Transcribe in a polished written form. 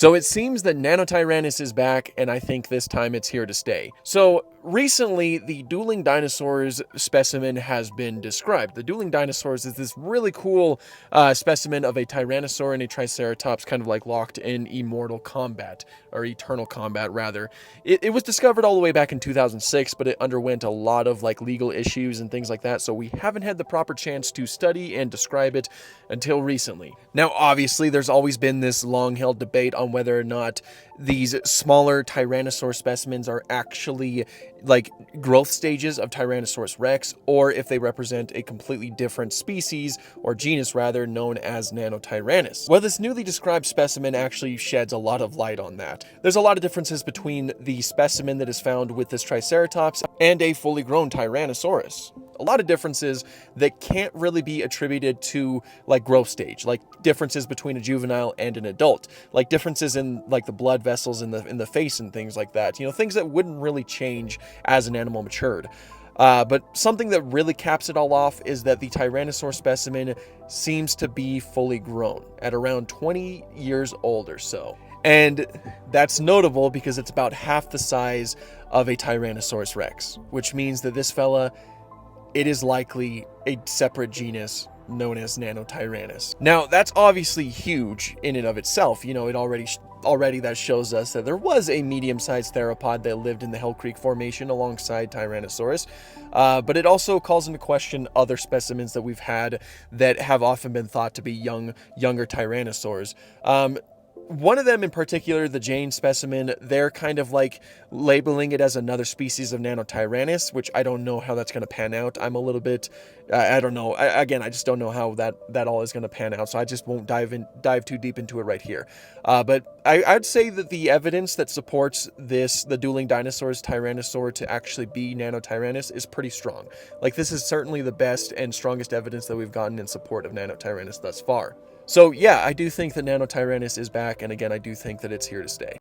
So it seems that Nanotyrannus is back, and I think this time it's here to stay. So recently, the dueling dinosaurs specimen has been described. The dueling dinosaurs is this really cool specimen of a Tyrannosaur and a Triceratops kind of like locked in immortal combat, or eternal combat rather. It was discovered all the way back in 2006, but it underwent a lot of like legal issues and things like that, so we haven't had the proper chance to study and describe it until recently. Now obviously there's always been this long-held debate on whether or not these smaller Tyrannosaur specimens are actually like growth stages of Tyrannosaurus rex, or if they represent a completely different species, or genus rather, known as Nanotyrannus. Well, this newly described specimen actually sheds a lot of light on that. There's a lot of differences between the specimen that is found with this Triceratops and a fully grown Tyrannosaurus. A lot of differences that can't really be attributed to like growth stage, like differences between a juvenile and an adult, like differences in like the blood vessels in the face and things like that, you know, things that wouldn't really change as an animal matured. But something that really caps it all off is that the Tyrannosaur specimen seems to be fully grown at around 20 years old or so. And that's notable because it's about half the size of a Tyrannosaurus rex, which means that this fella, it is likely a separate genus known as Nanotyrannus. Now, that's obviously huge in and of itself. You know, it already that shows us that there was a medium-sized theropod that lived in the Hell Creek Formation alongside Tyrannosaurus. But it also calls into question other specimens that we've had that have often been thought to be younger Tyrannosaurs. One of them in particular, the Jane specimen, they're kind of like labeling it as another species of Nanotyrannus, which I don't know how that's going to pan out. I'm a little bit, I don't know. Again, I just don't know how that all is going to pan out, so I just won't dive too deep into it right here. But I'd say that the evidence that supports the dueling dinosaurs Tyrannosaur to actually be Nanotyrannus is pretty strong. Like, this is certainly the best and strongest evidence that we've gotten in support of Nanotyrannus thus far. So yeah, I do think that Nanotyrannus is back, and again, I do think that it's here to stay.